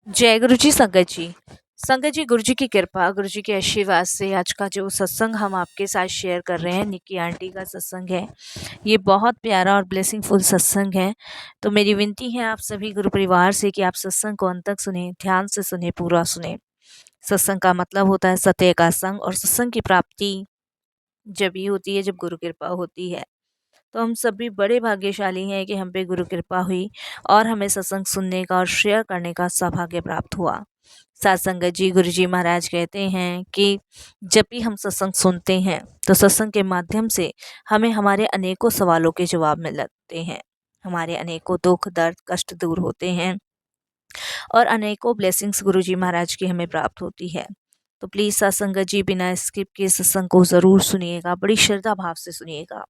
जय गुरु जी। संगत जी, संगत जी, गुरु जी की कृपा, गुरु जी के आशीर्वाद से आज का जो सत्संग हम आपके साथ शेयर कर रहे हैं, निक्की आंटी का सत्संग है। ये बहुत प्यारा और ब्लेसिंगफुल सत्संग है। तो मेरी विनती है आप सभी गुरु परिवार से कि आप सत्संग को अंत तक सुने, ध्यान से सुने, पूरा सुने। सत्संग का मतलब होता है सत्य का संग, और सत्संग की प्राप्ति जब ही होती है जब गुरु कृपा होती है। तो हम सभी बड़े भाग्यशाली हैं कि हम पे गुरु कृपा हुई और हमें सत्संग सुनने का और शेयर करने का सौभाग्य प्राप्त हुआ। साथ संगत जी, गुरु जी महाराज कहते हैं कि जब भी हम सत्संग सुनते हैं तो सत्संग के माध्यम से हमें हमारे अनेकों सवालों के जवाब मिल जाते हैं, हमारे अनेकों दुख दर्द कष्ट दूर होते हैं और अनेकों ब्लेसिंग्स गुरु जी महाराज की हमें प्राप्त होती है। तो प्लीज़ सत्संगत जी बिना स्किप के सत्संग को ज़रूर सुनिएगा, बड़ी श्रद्धा भाव से सुनिएगा।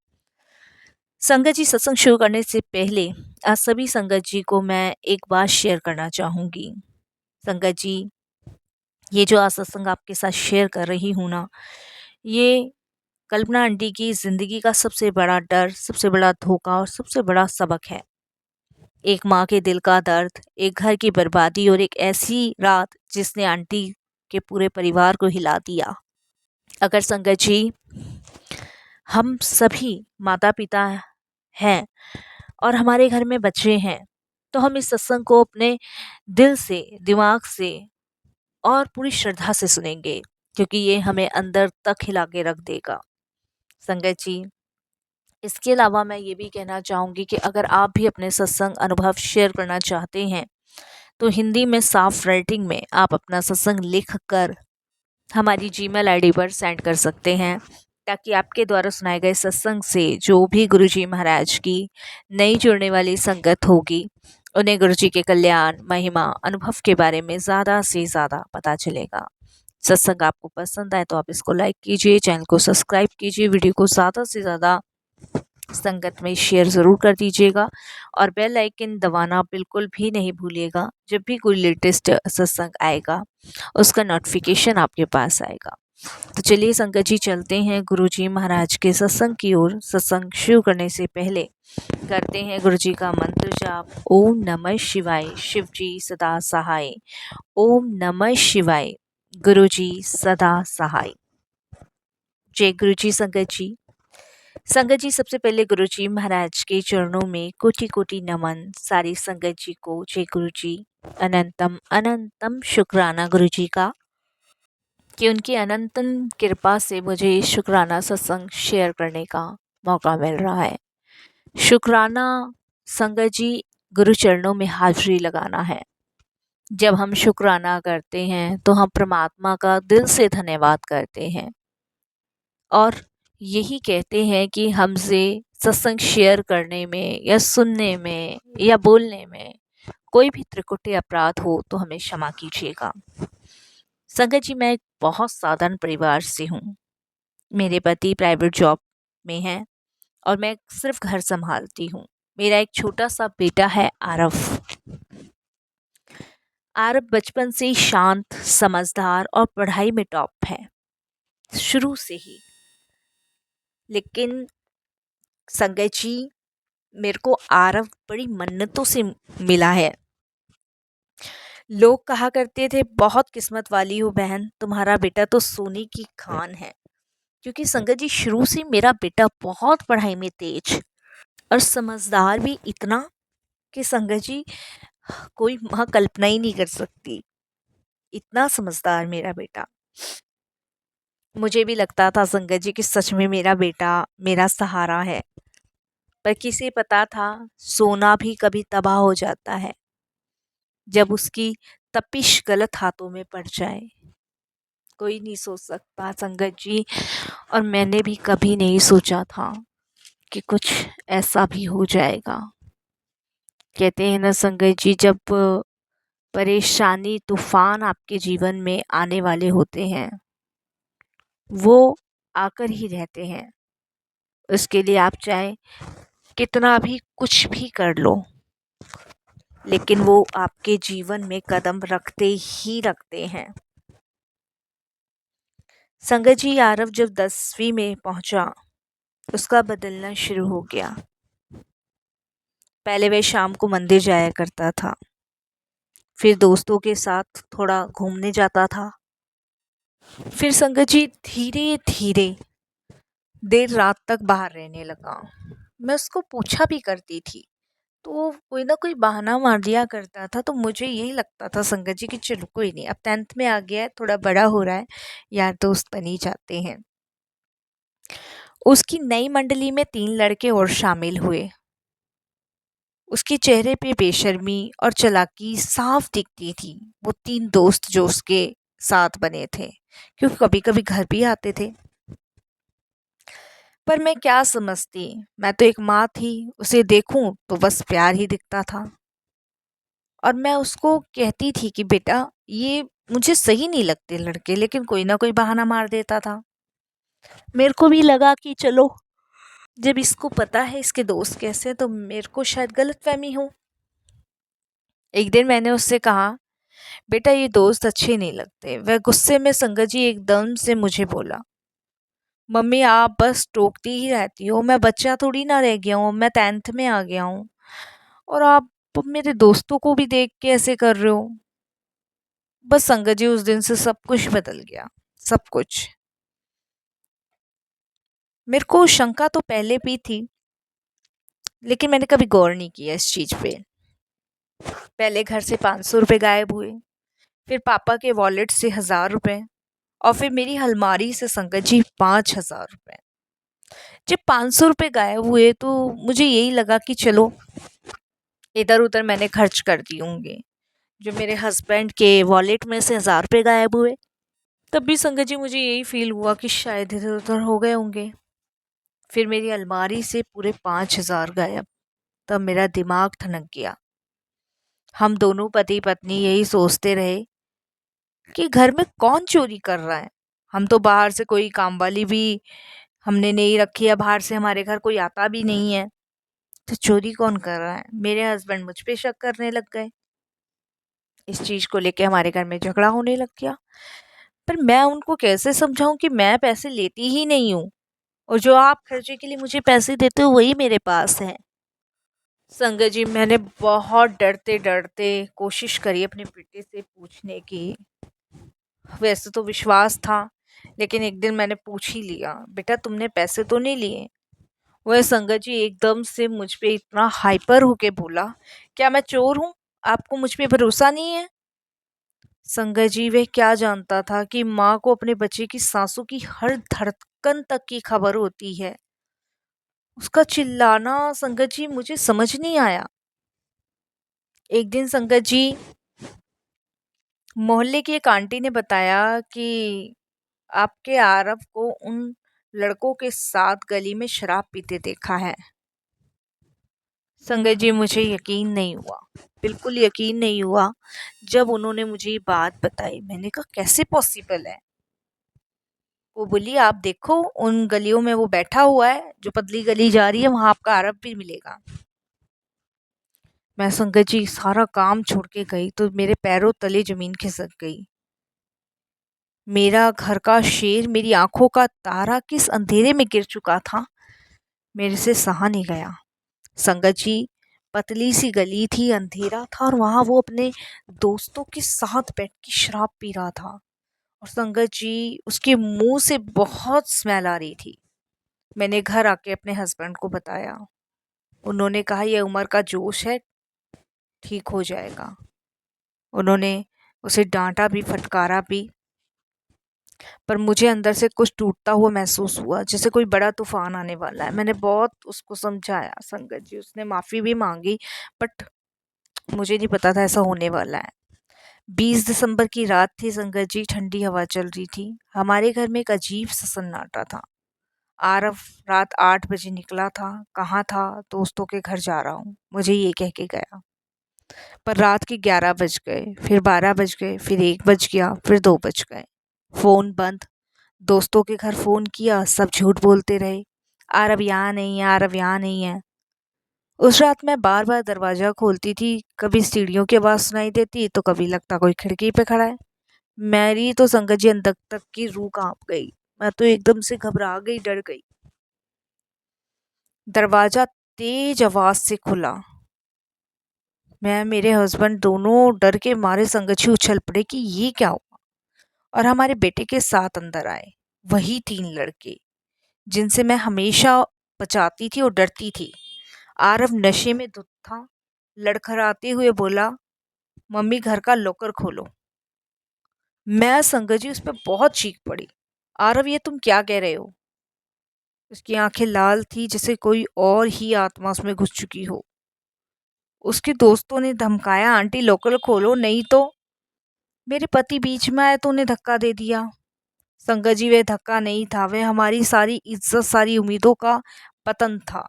संगत जी, सत्संग शुरू करने से पहले आज सभी संगत जी को मैं एक बात शेयर करना चाहूँगी। संगत जी, ये जो आज सत्संग आपके साथ शेयर कर रही हूँ ना, ये कल्पना आंटी की ज़िंदगी का सबसे बड़ा डर, सबसे बड़ा धोखा और सबसे बड़ा सबक है। एक माँ के दिल का दर्द, एक घर की बर्बादी और एक ऐसी रात जिसने आंटी के पूरे परिवार को हिला दिया। अगर संगत जी, हम सभी माता पिता हैं और हमारे घर में बच्चे हैं, तो हम इस सत्संग को अपने दिल से, दिमाग से और पूरी श्रद्धा से सुनेंगे, क्योंकि ये हमें अंदर तक हिला के रख देगा। संगत जी, इसके अलावा मैं ये भी कहना चाहूँगी कि अगर आप भी अपने सत्संग अनुभव शेयर करना चाहते हैं तो हिंदी में साफ राइटिंग में आप अपना सत्संग लिख कर हमारी जीमेल आईडी पर सेंड कर सकते हैं, ताकि आपके द्वारा सुनाए गए सत्संग से जो भी गुरुजी महाराज की नई जुड़ने वाली संगत होगी, उन्हें गुरुजी के कल्याण, महिमा, अनुभव के बारे में ज़्यादा से ज़्यादा पता चलेगा। सत्संग आपको पसंद आए तो आप इसको लाइक कीजिए, चैनल को सब्सक्राइब कीजिए, वीडियो को ज़्यादा से ज़्यादा संगत में शेयर ज़रूर कर दीजिएगा और बेल आइकन दबाना बिल्कुल भी नहीं भूलिएगा। जब भी कोई लेटेस्ट सत्संग आएगा उसका नोटिफिकेशन आपके पास आएगा। तो चलिए संगत जी, चलते हैं गुरुजी महाराज के सत्संग की ओर। सत्संग शुरू करने से पहले करते हैं गुरुजी का मंत्र जाप। ओम नमः शिवाय, शिव जी सदा सहाय। ओम नमः शिवाय, गुरुजी सदा सहाय। जय गुरुजी। संगत जी, संगत जी, सबसे पहले गुरुजी महाराज के चरणों में कोटि कोटि नमन। सारी संगत जी को जय गुरुजी। अनंतम अनंतम शुक्राना गुरुजी का कि उनकी अनंतन कृपा से मुझे शुक्राना सत्संग शेयर करने का मौका मिल रहा है। शुक्राना संगत जी, गुरु चरणों में हाजिरी लगाना है। जब हम शुक्राना करते हैं तो हम परमात्मा का दिल से धन्यवाद करते हैं और यही कहते हैं कि हमसे सत्संग शेयर करने में या सुनने में या बोलने में कोई भी त्रिकुटी अपराध हो तो हमें क्षमा कीजिएगा। संगत जी, मैं एक बहुत साधारण परिवार से हूँ। मेरे पति प्राइवेट जॉब में हैं और मैं सिर्फ घर संभालती हूँ। मेरा एक छोटा सा बेटा है, आरव। आरव बचपन से ही शांत, समझदार और पढ़ाई में टॉप है, शुरू से ही। लेकिन संगत जी, मेरे को आरव बड़ी मन्नतों से मिला है। लोग कहा करते थे, बहुत किस्मत वाली हो बहन, तुम्हारा बेटा तो सोने की खान है। क्योंकि संगत जी, शुरू से मेरा बेटा बहुत पढ़ाई में तेज और समझदार भी इतना कि संगत जी, कोई माँ कल्पना ही नहीं कर सकती, इतना समझदार मेरा बेटा। मुझे भी लगता था संगत जी कि सच में मेरा बेटा मेरा सहारा है, पर किसे पता था सोना भी कभी तबाह हो जाता है जब उसकी तपिश गलत हाथों में पड़ जाए। कोई नहीं सोच सकता संगत जी, और मैंने भी कभी नहीं सोचा था कि कुछ ऐसा भी हो जाएगा। कहते हैं ना संगत जी, जब परेशानी तूफान आपके जीवन में आने वाले होते हैं, वो आकर ही रहते हैं। उसके लिए आप चाहे कितना भी कुछ भी कर लो, लेकिन वो आपके जीवन में कदम रखते ही रखते हैं। संगत जी, आरव जब 10वीं में पहुंचा, उसका बदलना शुरू हो गया। पहले वह शाम को मंदिर जाया करता था, फिर दोस्तों के साथ थोड़ा घूमने जाता था। फिर संगत जी धीरे धीरे देर रात तक बाहर रहने लगा। मैं उसको पूछा भी करती थी तो कोई ना कोई बहाना मार दिया करता था। तो मुझे यही लगता था संगत जी कि चलो कोई नहीं, अब 10th में आ गया है, थोड़ा बड़ा हो रहा है, यार दोस्त बन ही जाते हैं। उसकी नई मंडली में 3 लड़के और शामिल हुए। उसके चेहरे पे बेशर्मी और चालाकी साफ दिखती थी। वो 3 दोस्त जो उसके साथ बने थे, क्योंकि कभी कभी घर भी आते थे। पर मैं क्या समझती, मैं तो एक माँ थी, उसे देखूं तो बस प्यार ही दिखता था। और मैं उसको कहती थी कि बेटा ये मुझे सही नहीं लगते लड़के, लेकिन कोई ना कोई बहाना मार देता था। मेरे को भी लगा कि चलो, जब इसको पता है इसके दोस्त कैसे हैं, तो मेरे को शायद गलतफहमी हो। एक दिन मैंने उससे कहा, बेटा ये दोस्त अच्छे नहीं लगते। वह गुस्से में संगत जी एकदम से मुझे बोला, मम्मी आप बस टोकती ही रहती हो, मैं बच्चा थोड़ी ना रह गया हूँ, मैं 10th में आ गया हूँ और आप मेरे दोस्तों को भी देख के ऐसे कर रहे हो। बस संगत जी उस दिन से सब कुछ बदल गया, सब कुछ। मेरे को शंका तो पहले भी थी, लेकिन मैंने कभी गौर नहीं किया इस चीज पे। पहले घर से 500 रुपये गायब हुए, फिर पापा के वॉलेट से 1000 रुपये, और फिर मेरी अलमारी से संगत जी 5000 रुपये। जब 500 रुपये गायब हुए तो मुझे यही लगा कि चलो इधर उधर मैंने खर्च कर दिए होंगे। जो मेरे हस्बैंड के वॉलेट में से 1000 रुपये गायब हुए, तब भी संगत जी मुझे यही फील हुआ कि शायद इधर उधर हो गए होंगे। फिर मेरी अलमारी से पूरे 5000 गायब। तब मेरा दिमाग ठनक गया। हम दोनों पति पत्नी यही सोचते रहे कि घर में कौन चोरी कर रहा है। हम तो बाहर से कोई काम वाली भी हमने नहीं रखी है, बाहर से हमारे घर कोई आता भी नहीं है, तो चोरी कौन कर रहा है। मेरे हस्बैंड मुझ पे शक करने लग गए। इस चीज को लेके हमारे घर में झगड़ा होने लग गया। पर मैं उनको कैसे समझाऊं कि मैं पैसे लेती ही नहीं हूँ, और जो आप खर्चे के लिए मुझे पैसे देते हो वही मेरे पास है। संगत जी मैंने बहुत डरते डरते कोशिश करी अपने बेटे से पूछने की। वैसे तो विश्वास था, लेकिन एक दिन मैंने पूछ ही लिया, बेटा तुमने पैसे तो नहीं लिए। वह संगत जी एकदम से मुझ पे इतना हाइपर होके बोला, क्या मैं चोर हूँ, आपको मुझ पे भरोसा नहीं है। संगत जी वह क्या जानता था कि माँ को अपने बच्चे की सांसों की हर धड़कन तक की खबर होती है। उसका चिल्लाना संगत जी मुझे समझ नहीं आया। एक दिन संगत जी मोहल्ले की एक आंटी ने बताया कि आपके आरव को उन लड़कों के साथ गली में शराब पीते देखा है। संगत जी मुझे यकीन नहीं हुआ, बिल्कुल यकीन नहीं हुआ। जब उन्होंने मुझे ये बात बताई, मैंने कहा कैसे पॉसिबल है। वो बोली आप देखो उन गलियों में वो बैठा हुआ है, जो पतली गली जा रही है वहां आपका आरव भी मिलेगा। मैं संगत जी सारा काम छोड़ के गई तो मेरे पैरों तले जमीन खिसक गई। मेरा घर का शेर, मेरी आंखों का तारा किस अंधेरे में गिर चुका था, मेरे से सहा नहीं गया। संगत जी पतली सी गली थी, अंधेरा था, और वहां वो अपने दोस्तों के साथ बैठ के शराब पी रहा था। और संगत जी उसके मुंह से बहुत स्मेल आ रही थी। मैंने घर आके अपने हस्बैंड को बताया। उन्होंने कहा यह उम्र का जोश है, ठीक हो जाएगा। उन्होंने उसे डांटा भी, फटकारा भी, पर मुझे अंदर से कुछ टूटता हुआ महसूस हुआ, जैसे कोई बड़ा तूफान आने वाला है। मैंने बहुत उसको समझाया संगत जी, उसने माफ़ी भी मांगी, बट मुझे नहीं पता था ऐसा होने वाला है। 20 दिसंबर की रात थी संगत जी, ठंडी हवा चल रही थी। हमारे घर में एक अजीब सा सन्नाटा था। आरव रात 8 बजे निकला था। कहाँ था, दोस्तों के घर जा रहा हूँ, मुझे ये कह के गया। पर रात के 11 बज गए, फिर 12 बज गए, फिर 1 बज गया, फिर 2 बज गए। फ़ोन बंद। दोस्तों के घर फ़ोन किया, सब झूठ बोलते रहे, आरव यहाँ नहीं है, आरव यहाँ नहीं है। उस रात मैं बार बार दरवाज़ा खोलती थी, कभी सीढ़ियों की आवाज़ सुनाई देती तो कभी लगता कोई खिड़की पे खड़ा है। मेरी तो संगत जी अंदर तक की रूह कांप गई। मैं तो एकदम से घबरा गई, डर गई। दरवाज़ा तेज आवाज़ से खुला। मैं मेरे हस्बैंड दोनों डर के मारे संगत जी उछल पड़े कि ये क्या हुआ, और हमारे बेटे के साथ अंदर आए वही 3 लड़के जिनसे मैं हमेशा बचाती थी और डरती थी। आरव नशे में धुत था, लड़खड़ाते हुए बोला, मम्मी घर का लॉकर खोलो। मैं संगत जी उस पर बहुत चीख पड़ी, आरव ये तुम क्या कह रहे हो? उसकी आंखें लाल थी जैसे कोई और ही आत्मा उसमें घुस चुकी हो। उसके दोस्तों ने धमकाया, आंटी लॉकर खोलो नहीं तो। मेरे पति बीच में आए तो उन्हें धक्का दे दिया। संगत जी वह धक्का नहीं था, वह हमारी सारी इज्जत, सारी उम्मीदों का पतन था।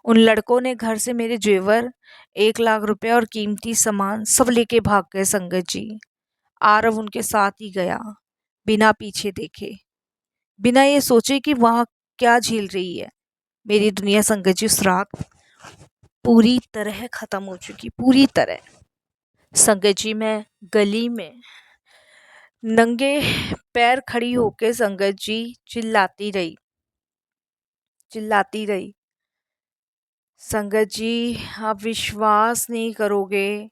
उन लड़कों ने घर से मेरे जेवर, 1 लाख रुपए और कीमती सामान सब लेके भाग गए संगत जी। आरव उनके साथ ही गया, बिना पीछे देखे, बिना ये सोचे कि वहां क्या झेल रही है। मेरी दुनिया संगत जी उस रात पूरी तरह खत्म हो चुकी, पूरी तरह। संगत जी मैं गली में नंगे पैर खड़ी होके संगत जी चिल्लाती रही, चिल्लाती रही। संगत जी आप विश्वास नहीं करोगे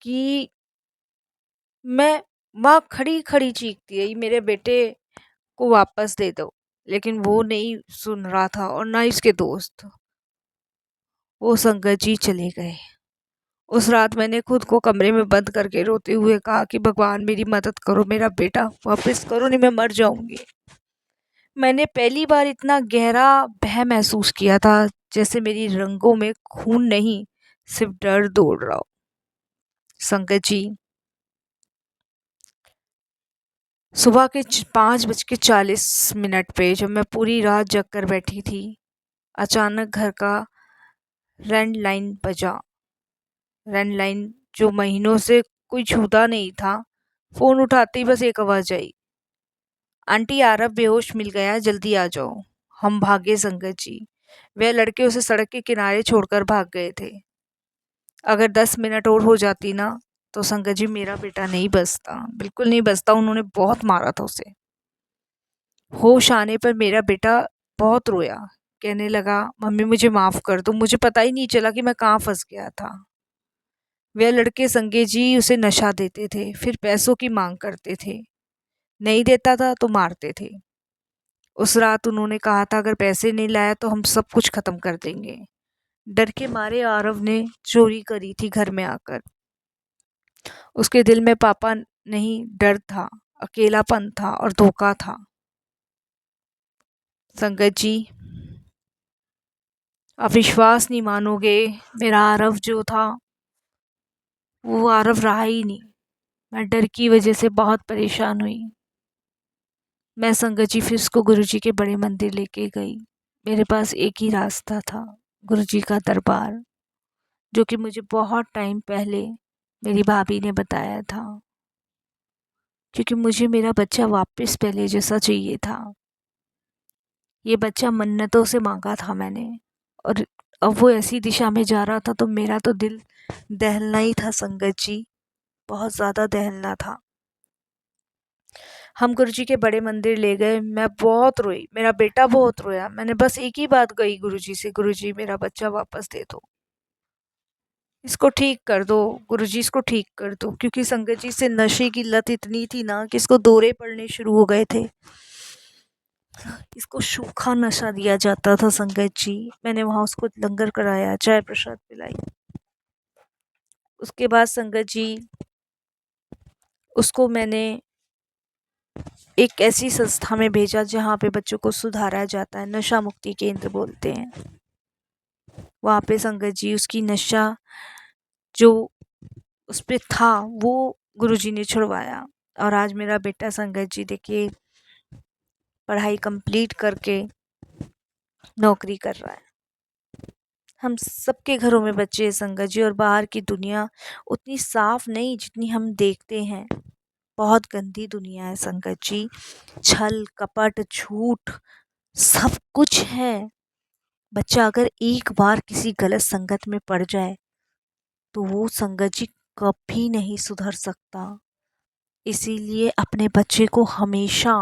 कि मैं वहाँ खड़ी खड़ी चीखती रही, मेरे बेटे को वापस दे दो, लेकिन वो नहीं सुन रहा था और ना इसके दोस्त। वो संगत जी चले गए। उस रात मैंने खुद को कमरे में बंद करके रोते हुए कहा कि भगवान मेरी मदद करो, मेरा बेटा वापस करो, नहीं मैं मर जाऊंगी। मैंने पहली बार इतना गहरा भय महसूस किया था, जैसे मेरी रंगों में खून नहीं, सिर्फ डर दौड़ रहा हो। संगत जी सुबह के 5:40 पे जब मैं पूरी रात जग कर बैठी थी, अचानक घर का लैंडलाइन बजा। लैंडलाइन जो महीनों से कोई छूता नहीं था। फोन उठाते ही बस एक आवाज आई, आंटी आरव बेहोश मिल गया है, जल्दी आ जाओ। हम भागे संगत जी। वह लड़के उसे सड़क के किनारे छोड़कर भाग गए थे। अगर 10 मिनट और हो जाती ना तो संगत जी मेरा बेटा नहीं बचता, बिल्कुल नहीं बचता। उन्होंने बहुत मारा था उसे। होश आने पर मेरा बेटा बहुत रोया, कहने लगा, मम्मी मुझे माफ कर दो, मुझे पता ही नहीं चला कि मैं कहाँ फंस गया था। वह लड़के संगे जी उसे नशा देते थे, फिर पैसों की मांग करते थे, नहीं देता था तो मारते थे। उस रात उन्होंने कहा था अगर पैसे नहीं लाया तो हम सब कुछ खत्म कर देंगे। डर के मारे आरव ने चोरी करी थी घर में आकर। उसके दिल में पापा नहीं, डर था, अकेलापन था और धोखा था। संगत जी आप विश्वास नहीं मानोगे, मेरा आरव जो था वो आरव रहा ही नहीं। मैं डर की वजह से बहुत परेशान हुई। मैं संगत जी फिर उसको गुरुजी के बड़े मंदिर लेके गई। मेरे पास एक ही रास्ता था, गुरुजी का दरबार, जो कि मुझे बहुत टाइम पहले मेरी भाभी ने बताया था, क्योंकि मुझे मेरा बच्चा वापस पहले जैसा चाहिए था। ये बच्चा मन्नतों से मांगा था मैंने, और अब वो ऐसी दिशा में जा रहा था तो मेरा तो दिल दहलना ही था संगत जी, बहुत ज़्यादा दहलना था। हम गुरुजी के बड़े मंदिर ले गए। मैं बहुत रोई, मेरा बेटा बहुत रोया। मैंने बस एक ही बात कही गुरुजी से, गुरुजी मेरा बच्चा वापस दे दो, इसको ठीक कर दो, गुरुजी इसको ठीक कर दो। क्योंकि संगत जी से नशे की लत इतनी थी ना कि इसको दौरे पड़ने शुरू हो गए थे। इसको सूखा नशा दिया जाता था संगत जी। मैंने वहाँ उसको लंगर कराया, चाय प्रसाद पिलाई। उसके बाद संगत जी उसको मैंने एक ऐसी संस्था में भेजा जहाँ पे बच्चों को सुधारा जाता है, नशा मुक्ति केंद्र बोलते हैं। वहाँ पे संगत जी उसकी नशा जो उस पे था वो गुरुजी ने छुड़वाया, और आज मेरा बेटा संगत जी देखिए पढ़ाई कंप्लीट करके नौकरी कर रहा है। हम सबके घरों में बच्चे हैं संगत जी, और बाहर की दुनिया उतनी साफ नहीं जितनी हम देखते हैं। बहुत गंदी दुनिया है संगत जी, छल कपट झूठ सब कुछ है। बच्चा अगर एक बार किसी गलत संगत में पड़ जाए तो वो संगत जी कभी नहीं सुधर सकता। इसीलिए अपने बच्चे को हमेशा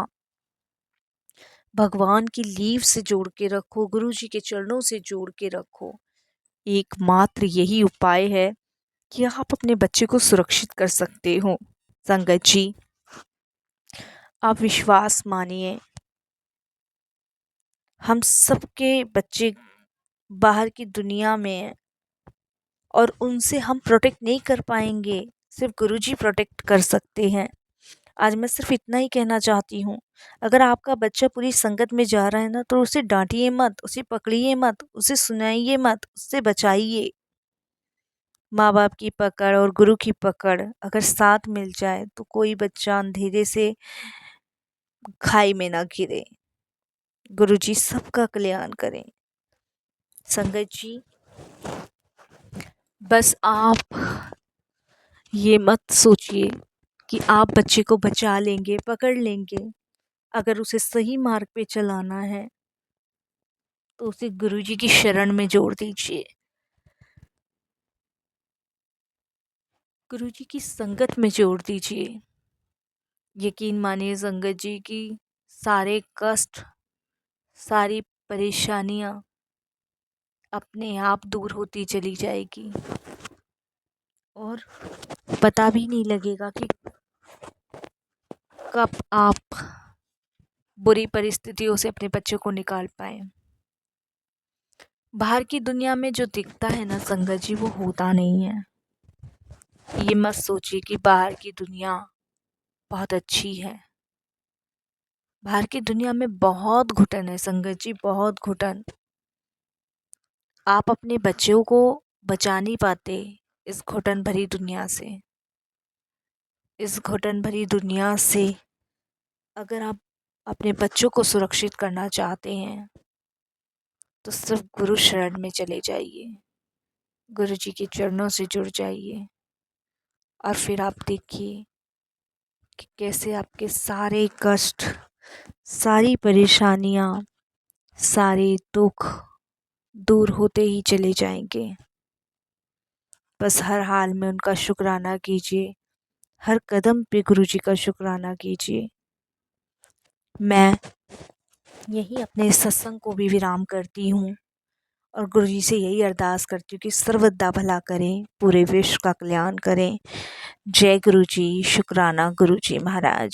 भगवान की लीव से जोड़ के रखो, गुरु जी के चरणों से जोड़ के रखो। एकमात्र यही उपाय है कि आप अपने बच्चे को सुरक्षित कर सकते हो। संगत जी, आप विश्वास मानिए, हम सबके बच्चे बाहर की दुनिया में हैं और उनसे हम प्रोटेक्ट नहीं कर पाएंगे, सिर्फ गुरुजी प्रोटेक्ट कर सकते हैं। आज मैं सिर्फ इतना ही कहना चाहती हूँ, अगर आपका बच्चा पूरी संगत में जा रहा है ना, तो उसे डांटिए मत, उसे पकड़िए मत, उसे सुनाइए मत, उससे बचाइए। माँ बाप की पकड़ और गुरु की पकड़ अगर साथ मिल जाए तो कोई बच्चा अंधेरे से खाई में ना गिरे। गुरुजी सबका कल्याण करें। संगत जी, बस आप ये मत सोचिए कि आप बच्चे को बचा लेंगे, पकड़ लेंगे। अगर उसे सही मार्ग पे चलाना है तो उसे गुरुजी की शरण में जोड़ दीजिए, गुरुजी की संगत में जोड़ दीजिए। यकीन मानिए संगत जी की सारे कष्ट, सारी परेशानियां अपने आप दूर होती चली जाएगी और पता भी नहीं लगेगा कि कब आप बुरी परिस्थितियों से अपने बच्चे को निकाल पाए। बाहर की दुनिया में जो दिखता है ना संगत जी, वो होता नहीं है। ये मत सोचिए कि बाहर की दुनिया बहुत अच्छी है। बाहर की दुनिया में बहुत घुटन है संगत जी, बहुत घुटन। आप अपने बच्चों को बचा नहीं पाते इस घुटन भरी दुनिया से। इस घुटन भरी दुनिया से अगर आप अपने बच्चों को सुरक्षित करना चाहते हैं तो सिर्फ गुरु शरण में चले जाइए, गुरु जी के चरणों से जुड़ जाइए और फिर आप देखिए कि कैसे आपके सारे कष्ट, सारी परेशानियां, सारे दुख दूर होते ही चले जाएंगे। बस हर हाल में उनका शुक्राना कीजिए, हर कदम पे गुरु जी का शुक्राना कीजिए। मैं यही अपने सत्संग को भी विराम करती हूँ और गुरु जी से यही अरदास करती हूँ कि सर्वदा भला करें, पूरे विश्व का कल्याण करें। जय गुरु जी, शुक्राना गुरु जी महाराज।